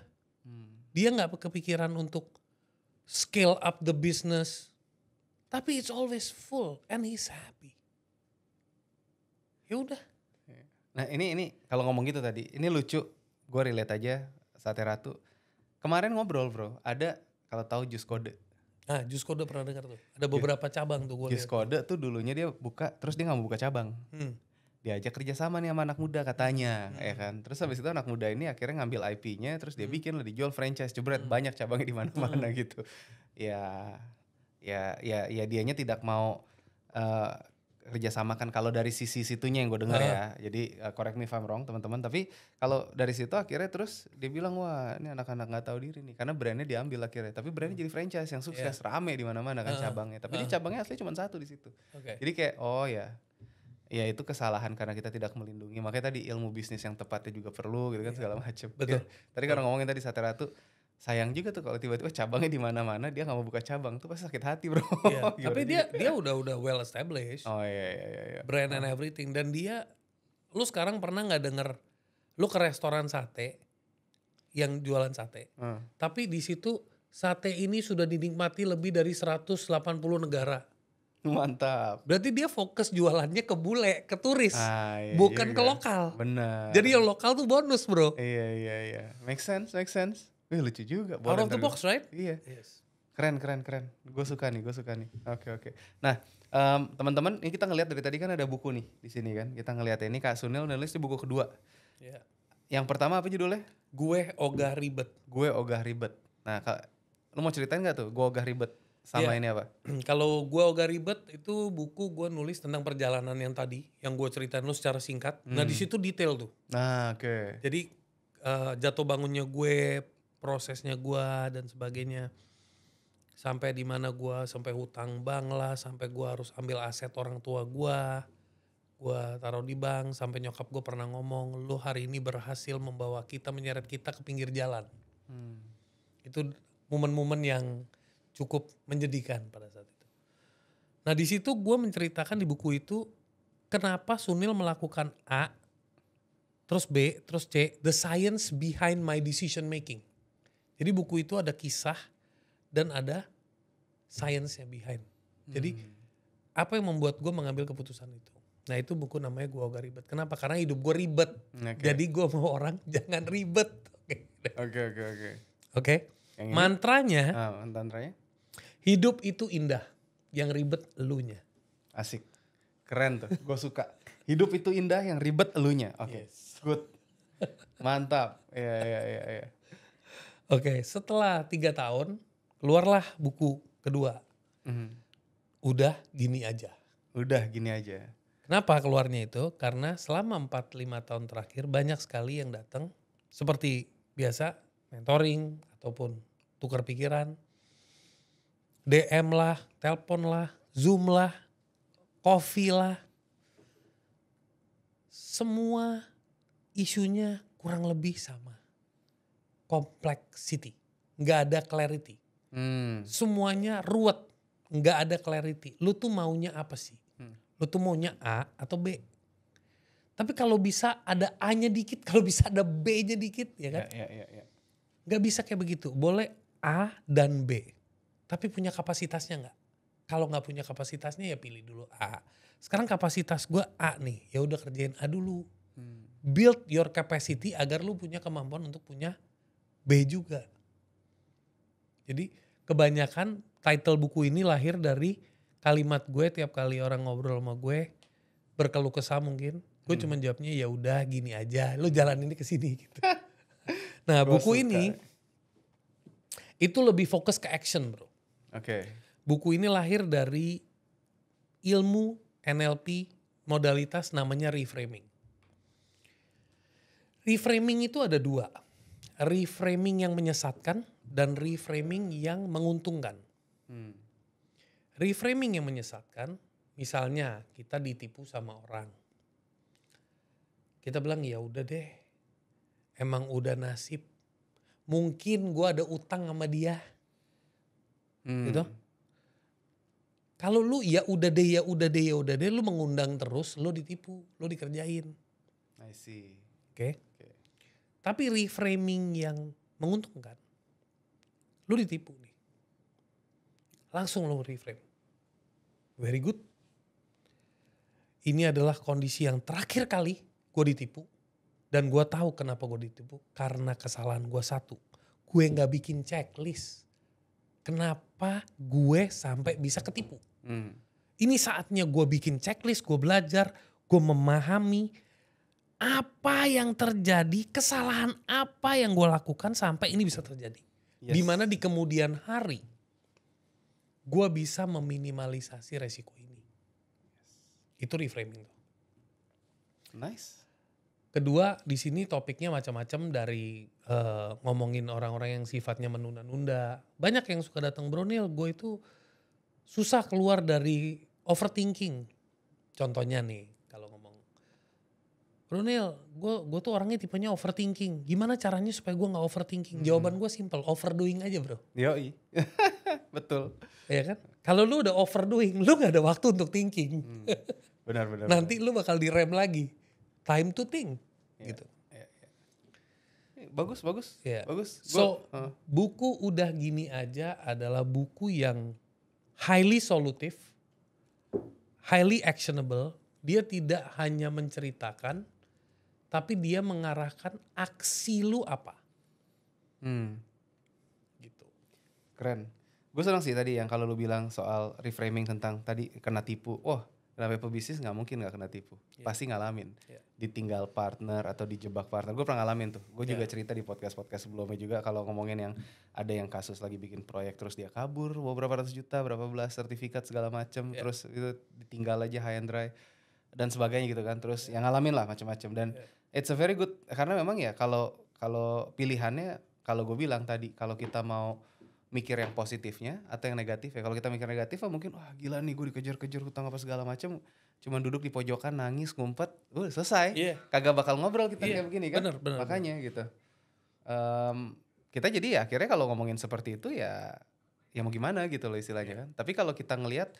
A: dia nggak kepikiran untuk scale up the business. Tapi it's always full and he's happy. Ya udah.
B: Nah ini kalau ngomong gitu tadi, ini lucu. Gue relate aja Sate Ratu. Kemarin ngobrol bro, ada kalau tahu Jus Kode.
A: Ah, Jus Kode pernah dengar tuh. Ada beberapa cabang tuh gue
B: Jus
A: lihat.
B: Kode tuh dulunya dia buka, terus dia nggak mau buka cabang. Diajak kerja sama nih sama anak muda katanya, ya kan. Terus habis itu anak muda ini akhirnya ngambil IP-nya, terus dia bikin lah, dijual franchise, jebret banyak cabangnya di mana-mana gitu. Ya dianya tidak mau kerjasama kan kalau dari sisi situnya yang gue dengar ya. Jadi correct me if I'm wrong teman-teman. Tapi kalau dari situ akhirnya terus dia bilang wah ini anak-anak nggak tahu diri nih, karena brandnya diambil akhirnya. Tapi brandnya jadi franchise yang sukses, rame di mana-mana kan cabangnya. Tapi dia cabangnya asli cuma satu di situ. Jadi kayak oh ya itu kesalahan karena kita tidak melindungi. Makanya tadi ilmu bisnis yang tepatnya juga perlu gitu kan segala macam.
A: Betul.
B: Tadi kalau ngomongin tadi Sate Ratu, sayang juga tuh kalau tiba-tiba cabangnya di mana-mana dia nggak mau buka cabang tuh pasti sakit hati bro.
A: Iya, tapi dia udah well established.
B: Oh iya.
A: Brand and everything. Dan dia, lu sekarang pernah nggak denger, lu ke restoran sate yang jualan sate, tapi di situ sate ini sudah dinikmati lebih dari 180 negara.
B: Mantap.
A: Berarti dia fokus jualannya ke bule, ke turis,
B: Iya
A: bukan
B: juga.
A: ke lokal.
B: Benar.
A: Jadi yang lokal tuh bonus bro.
B: Iya. Make sense. Wih lucu juga.
A: Out of the box, right?
B: Iya.
A: Yes.
B: Keren. Gue suka nih. Oke. Nah teman-teman ini kita ngelihat dari tadi kan ada buku nih di sini kan. Kita ngelihat ini Kak Sunil nulis di buku kedua.
A: Yeah.
B: Yang pertama apa judulnya?
A: Gue ogah ribet.
B: Nah lu mau ceritain gak tuh gue ogah ribet sama ini apa?
A: Kalau gue ogah ribet itu buku gue nulis tentang perjalanan yang tadi, yang gue ceritain lu secara singkat. Nah di situ detail tuh.
B: Nah oke.
A: Jadi jatuh bangunnya gue, prosesnya gue dan sebagainya. Sampai di mana gue, sampai hutang bank lah, sampai gue harus ambil aset orang tua gue taruh di bank, sampai nyokap gue pernah ngomong, lu hari ini berhasil membawa kita, menyeret kita ke pinggir jalan. Itu momen-momen yang cukup menyedihkan pada saat itu. Nah di situ gue menceritakan di buku itu kenapa Sunil melakukan A, terus B, terus C, the science behind my decision making. Jadi buku itu ada kisah dan ada science-nya behind. Jadi apa yang membuat gue mengambil keputusan itu? Nah itu buku namanya Gue Ogah Ribet. Kenapa? Karena hidup gue ribet. Jadi gue mau orang jangan ribet. Oke. Mantranya, hidup itu indah, yang ribet elunya.
B: Asik, keren tuh, gue suka. Hidup itu indah, yang ribet elunya. Oke, good, mantap. Iya.
A: Oke, setelah 3 tahun keluarlah buku kedua. Udah gini aja. Kenapa keluarnya itu? Karena selama 4-5 tahun terakhir banyak sekali yang datang seperti biasa mentoring ataupun tukar pikiran. DM lah, telepon lah, Zoom lah, coffee lah. Semua isunya kurang lebih sama. Complexity. Nggak ada clarity. Semuanya ruwet. Nggak ada clarity. Lu tuh maunya apa sih? Lu tuh maunya A atau B? Tapi kalau bisa ada A-nya dikit, kalau bisa ada B-nya dikit, ya kan?
B: Iya.
A: Nggak bisa kayak begitu. Boleh A dan B. Tapi punya kapasitasnya nggak? Kalau nggak punya kapasitasnya ya pilih dulu A. Sekarang kapasitas gue A nih, ya udah kerjain A dulu. Build your capacity agar lu punya kemampuan untuk punya B juga. Jadi kebanyakan title buku ini lahir dari kalimat gue tiap kali orang ngobrol sama gue berkeluh kesah mungkin. Gue cuma jawabnya ya udah gini aja, lu jalan ini ke sini gitu. Nah buku ini itu lebih fokus ke action bro.
B: Oke.
A: Buku ini lahir dari ilmu NLP modalitas namanya reframing. Reframing itu ada 2. Reframing yang menyesatkan dan reframing yang menguntungkan. Reframing yang menyesatkan, misalnya kita ditipu sama orang. Kita bilang ya udah deh, emang udah nasib. Mungkin gue ada utang sama dia. Gitu. Kalau lu ya udah deh, lu mengundang terus, lu ditipu, lu dikerjain.
B: I see.
A: Oke.
B: Oke.
A: Tapi reframing yang menguntungkan, lu ditipu nih. Langsung lu reframe. Very good. Ini adalah kondisi yang terakhir kali gue ditipu. Dan gue tahu kenapa gue ditipu. Karena kesalahan gue satu. Gue gak bikin checklist. Kenapa gue sampai bisa ketipu. Ini saatnya gue bikin checklist, gue belajar, gue memahami apa yang terjadi, kesalahan apa yang gue lakukan sampai ini bisa terjadi.
B: Yes.
A: Dimana di kemudian hari gue bisa meminimalisasi resiko ini. Itu reframing.
B: Nice.
A: Kedua, di sini topiknya macam-macam dari ngomongin orang-orang yang sifatnya menunda-nunda. Banyak yang suka datang, bro Nil, gue itu susah keluar dari overthinking. Contohnya nih, kalau ngomong, bro Nil, gue tuh orangnya tipenya overthinking. Gimana caranya supaya gue gak overthinking? Jawaban gue simple, overdoing aja bro.
B: Yoi. Betul.
A: Iya kan? Kalau lu udah overdoing, lu gak ada waktu untuk thinking.
B: Benar.
A: Nanti lu bakal direm lagi. Time to think. Gitu.
B: Bagus.
A: Yeah.
B: Bagus.
A: Buku Udah Gini Aja adalah buku yang highly solutif, highly actionable. Dia tidak hanya menceritakan, tapi dia mengarahkan aksi lu apa. Gitu.
B: Keren. Gue senang sih tadi yang kalau lu bilang soal reframing tentang tadi kena tipu. Wah, namanya pebisnis gak mungkin gak kena tipu. Pasti ngalamin. Ditinggal partner atau dijebak partner. Gue pernah ngalamin tuh. Gue juga cerita di podcast-podcast sebelumnya juga kalau ngomongin yang ada yang kasus lagi bikin proyek terus dia kabur. Berapa ratus juta, berapa belas sertifikat segala macem. Terus itu ditinggal aja high and dry. Dan sebagainya gitu kan. Terus yang ngalamin lah macam-macam. Dan it's a very good. Karena memang ya kalau pilihannya, kalau gue bilang tadi. Kalau kita mau mikir yang positifnya atau yang negatif ya. Kalau kita mikir negatif mungkin wah gila nih gue dikejar-kejar hutang apa segala macam, cuman duduk di pojokan nangis ngumpet, selesai. Kagak bakal ngobrol kita kayak begini kan.
A: Bener,
B: makanya gitu. Kita jadi ya akhirnya kalau ngomongin seperti itu ya mau gimana gitu loh istilahnya kan. Tapi kalau kita ngelihat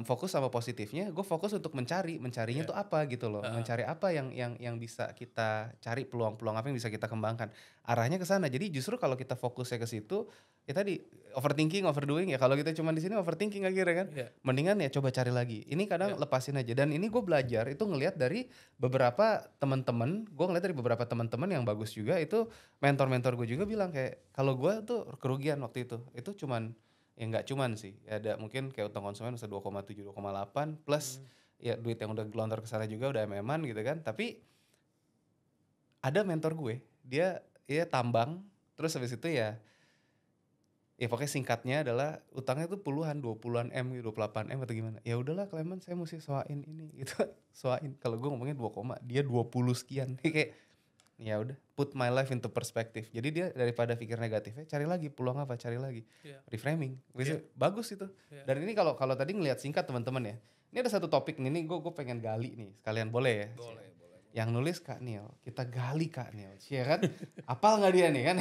B: fokus sama positifnya, gue fokus untuk mencarinya tuh apa gitu loh. Mencari apa yang bisa kita cari, peluang-peluang apa yang bisa kita kembangkan. Arahnya ke sana. Jadi justru kalau kita fokusnya ke situ, ya tadi overthinking, overdoing ya. Kalau kita cuma di sini overthinking akhirnya kan. Mendingan ya coba cari lagi. Ini kadang lepasin aja. Dan ini gue belajar itu ngelihat dari beberapa teman-teman. Gue ngelihat dari beberapa teman-teman yang bagus juga. Itu mentor-mentor gue juga bilang kayak kalau gue tuh kerugian waktu itu. Itu cuman ya nggak cuman sih, ya ada mungkin kayak utang konsumen bisa 2,7, 2,8 plus ya duit yang udah gelontor ke sana juga udah MM-an gitu kan. Tapi ada mentor gue, dia tambang, terus habis itu ya pokoknya singkatnya adalah utangnya tuh puluhan, 20-an M, 28 M atau gimana. Ya udahlah Clement, saya mesti soain ini gitu. Soain. Kalau gue ngomongnya 2, dia 20 sekian. Kayak ya udah put my life into perspective. Jadi dia daripada pikir negatifnya cari lagi peluang apa, cari lagi reframing. Bagus itu. Dan ini kalau tadi ngelihat singkat teman-teman ya, ini ada satu topik nih gue pengen gali nih sekalian, boleh ya? Boleh. Yang nulis Kak Neil, kita gali Kak Neil, ya kan? Apal nggak dia nih kan?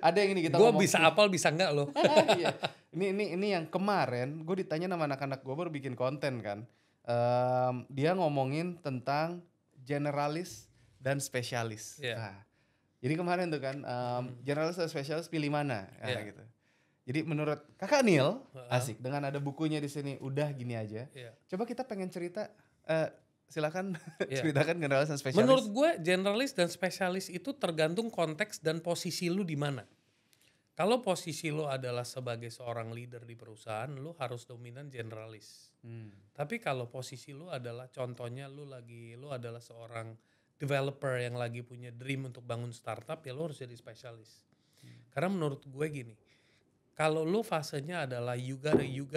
B: Ada yang ini kita
A: gue bisa apal bisa nggak loh.
B: Iya. Ini yang kemarin gue ditanya sama anak-anak gue baru bikin konten kan. Dia ngomongin tentang generalis dan spesialis. Nah, jadi kemarin tuh kan generalis dan spesialis pilih mana? Gitu. Jadi menurut Kakak Neil, asik dengan ada bukunya di sini, udah gini aja. Coba kita pengen cerita, silakan ceritakan generalis dan spesialis.
A: Menurut gue generalis dan spesialis itu tergantung konteks dan posisi lu di mana. Kalau posisi lu adalah sebagai seorang leader di perusahaan, lu harus dominan generalis. Tapi kalau posisi lu adalah contohnya lu adalah seorang developer yang lagi punya dream untuk bangun startup, ya lo harus jadi spesialis. Karena menurut gue gini, kalau lo fasenya adalah you gotta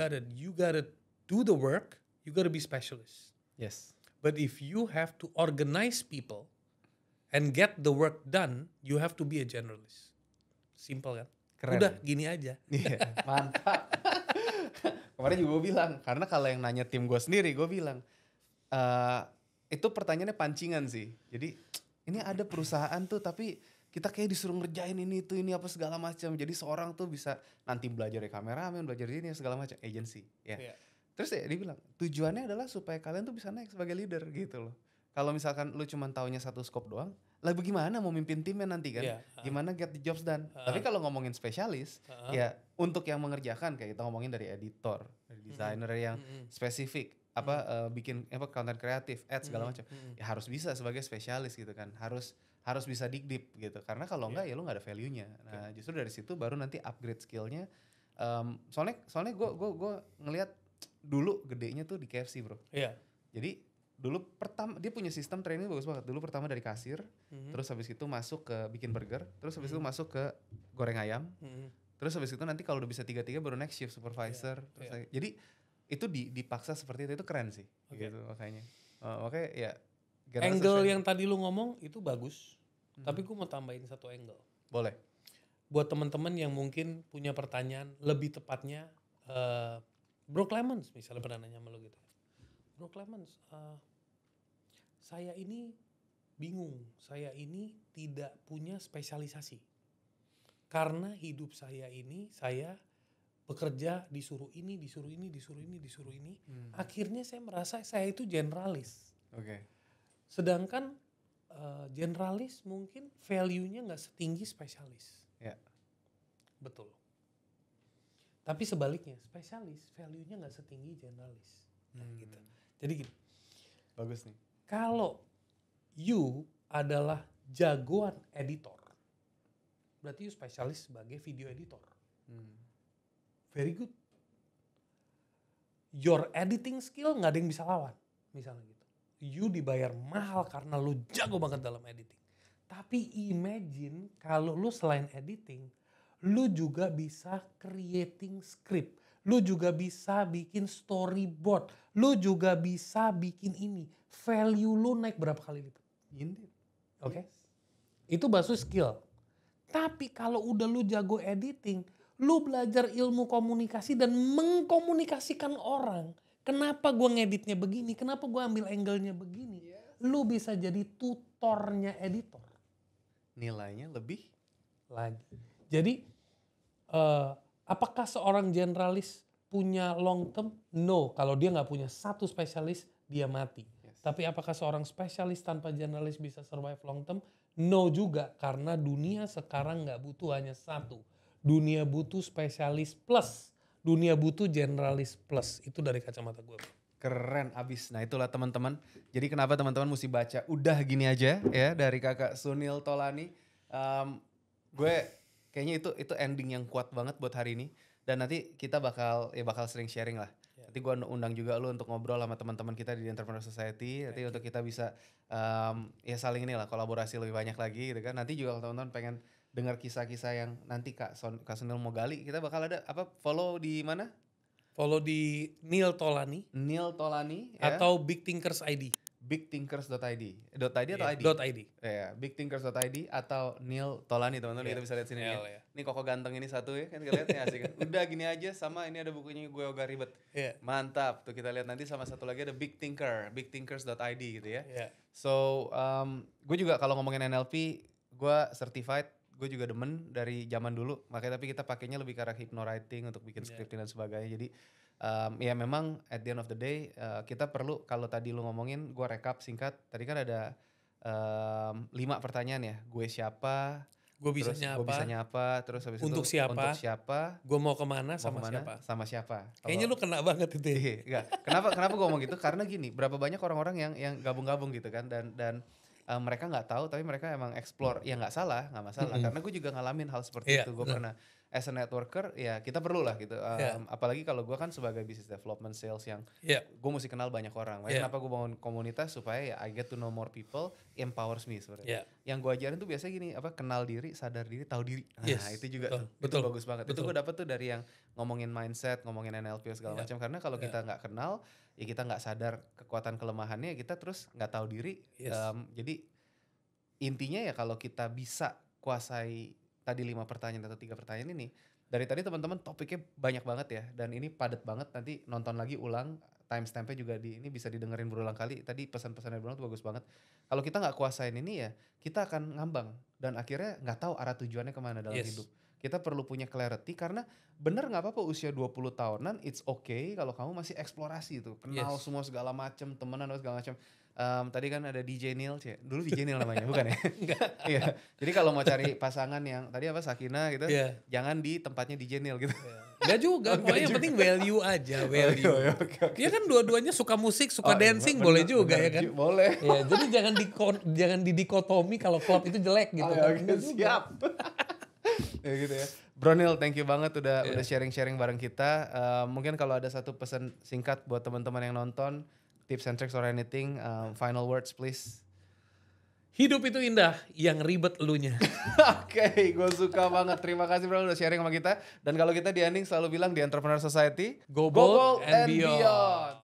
A: do the work, you gotta be specialist.
B: Yes.
A: But if you have to organize people and get the work done, you have to be a generalist. Simple kan?
B: Keren.
A: Udah gini aja.
B: Iya, mantap. Kemarin juga gue bilang, karena kalau yang nanya tim gue sendiri, gue bilang, itu pertanyaannya pancingan sih. Jadi ini ada perusahaan tuh tapi kita kayak disuruh ngerjain ini apa segala macam. Jadi seorang tuh bisa nanti belajar dari kameramen, belajar ini segala macam, agency ya. Terus ya dia bilang tujuannya adalah supaya kalian tuh bisa naik sebagai leader gitu loh. Kalau misalkan lu cuma taunya satu scope doang, lah bagaimana mau mimpin timnya nanti kan?
A: Iya,
B: Gimana get the jobs done? Tapi kalau ngomongin spesialis, ya untuk yang mengerjakan kayak kita ngomongin dari editor, dari desainer yang spesifik, bikin konten kreatif, ads segala macam, ya harus bisa sebagai spesialis gitu kan. Harus bisa dig deep gitu. Karena kalau enggak ya lu nggak ada value-nya. Nah, justru dari situ baru nanti upgrade skill-nya. Soalnya gue ngelihat dulu gedenya tuh di KFC bro.
A: Iya.
B: Jadi dulu pertama dia punya sistem training bagus banget. Dulu pertama dari kasir, terus habis itu masuk ke bikin burger, terus habis itu masuk ke goreng ayam, terus habis itu nanti kalau udah bisa 3-3 baru next shift supervisor. Jadi itu dipaksa seperti itu keren sih, gitu makanya. Makanya ya.
A: Angle yang tadi lu ngomong itu bagus, tapi gue mau tambahin satu angle.
B: Boleh.
A: Buat teman-teman yang mungkin punya pertanyaan, lebih tepatnya Bro Clemens misalnya pernah nanya sama lu gitu. Bro Clemens, saya ini bingung, saya ini tidak punya spesialisasi. Karena hidup saya ini, saya bekerja disuruh ini. Akhirnya saya merasa saya itu generalis. Sedangkan generalis mungkin value-nya gak setinggi spesialis.
B: Ya.
A: Betul. Tapi sebaliknya, spesialis value-nya gak setinggi generalis. Gitu. Jadi gini.
B: Bagus nih.
A: Kalau you adalah jagoan editor, berarti you spesialis sebagai video editor. Very good. Your editing skill gak ada yang bisa lawan. Misalnya gitu. You dibayar mahal karena lu jago banget dalam editing. Tapi imagine kalau lu selain editing, lu juga bisa creating script. Lu juga bisa bikin storyboard. Lu juga bisa bikin ini. Value lu naik berapa kali lipat. Oke? Itu basis skill. Tapi kalau udah lu jago editing, lu belajar ilmu komunikasi dan mengkomunikasikan orang. Kenapa gue ngeditnya begini? Kenapa gue ambil angle-nya begini? Lu bisa jadi tutornya editor.
B: Nilainya lebih
A: lagi. Jadi apakah seorang generalis punya long term? No, kalau dia nggak punya satu spesialis dia mati. Tapi apakah seorang spesialis tanpa generalis bisa survive long term? No juga, karena dunia sekarang nggak butuh hanya satu. Dunia butuh spesialis plus, dunia butuh generalis plus. Itu dari kacamata gue.
B: Keren abis. Nah itulah teman-teman. Jadi kenapa teman-teman mesti baca udah gini aja ya dari kakak Sunil Tolani. Gue kayaknya itu ending yang kuat banget buat hari ini. Dan nanti kita bakal sering sharing lah. Nanti gue undang juga lu untuk ngobrol sama teman-teman kita di Entrepreneur Society. Nanti untuk kita bisa saling kolaborasi lebih banyak lagi gitu kan. Nanti juga kalau teman-teman pengen dengar kisah-kisah yang nanti Kak Sunil mau gali, kita bakal ada follow di mana?
A: Follow di Neil Tolani.
B: Neil Tolani
A: atau Big Thinkers ID.
B: Bigthinkers.id. .id atau ID?
A: .id.
B: Ya, bigthinkers.id atau Neil Tolani teman-teman kita bisa lihat sini ya. Ini koko ganteng ini satu ya kan kita lihat ya asik kan. Udah gini aja sama ini ada bukunya gue ogah ribet. Mantap tuh kita lihat nanti sama satu lagi ada Big Thinker, bigthinkers.id gitu ya. So gue juga kalau ngomongin NLP gue certified, gue juga demen dari zaman dulu. Makanya tapi kita pakainya lebih ke arah hypnowriting untuk bikin scripting dan sebagainya. Jadi ya memang at the end of the day kita perlu, kalau tadi lu ngomongin, gue recap singkat. Tadi kan ada 5 pertanyaan ya. Gue siapa?
A: Gue bisa nyapa.
B: Terus habis
A: untuk
B: itu
A: siapa?
B: Untuk siapa?
A: Gue mau kemana? Sama siapa? Kayaknya lu kena banget itu ya.
B: Kenapa gue ngomong gitu? Karena gini, berapa banyak orang-orang yang gabung-gabung gitu kan. Dan mereka nggak tahu tapi mereka emang explore. Ya nggak masalah. Karena gue juga ngalamin hal seperti itu. Gue pernah as a networker, ya kita perlu lah gitu. Apalagi kalau gue kan sebagai business development sales yang gue mesti kenal banyak orang. Kenapa gue bangun komunitas supaya ya I get to know more people, empowers me sebenarnya. Yang gue ajarin tuh biasanya gini, kenal diri, sadar diri, tahu diri. Nah itu juga itu bagus banget. Itu gue dapet tuh dari yang ngomongin mindset, ngomongin NLP segala macam. Karena kalau kita nggak kenal, ya kita nggak sadar kekuatan kelemahannya, kita terus nggak tahu diri. Jadi intinya ya kalau kita bisa kuasai tadi 5 pertanyaan atau 3 pertanyaan ini, dari tadi teman-teman topiknya banyak banget ya, dan ini padat banget. Nanti nonton lagi ulang, timestampnya juga ini bisa didengerin berulang kali. Tadi pesan-pesan dari Bang tuh bagus banget. Kalau kita nggak kuasain ini ya, kita akan ngambang dan akhirnya nggak tahu arah tujuannya kemana dalam hidup. kita perlu punya clarity karena bener nggak apa-apa usia 20 tahunan it's okay kalau kamu masih eksplorasi tuh, kenal semua segala macam, temenan segala macam. Tadi kan ada DJ Neil, dulu DJ Neil namanya bukan ya?
A: Enggak.
B: Iya. Jadi kalau mau cari pasangan yang tadi apa Sakina gitu,
A: Iya.
B: jangan di tempatnya DJ Neil gitu.
A: Enggak juga, pokoknya yang penting value aja, value.
B: Okay.
A: Ya kan dua-duanya suka musik, suka dancing, boleh juga ya kan?
B: Boleh.
A: Ya, jadi jangan didikotomi kalau klub itu jelek gitu.
B: Siap. Ya gitu ya. Bro Neil, thank you banget udah sharing-sharing bareng kita. Mungkin kalau ada satu pesan singkat buat teman-teman yang nonton, tips and tricks or anything, final words please.
A: Hidup itu indah, yang ribet elunya.
B: Oke, gue suka banget. Terima kasih bro udah sharing sama kita. Dan kalau kita di Anding selalu bilang di Entrepreneur Society,
A: Go bold and beyond.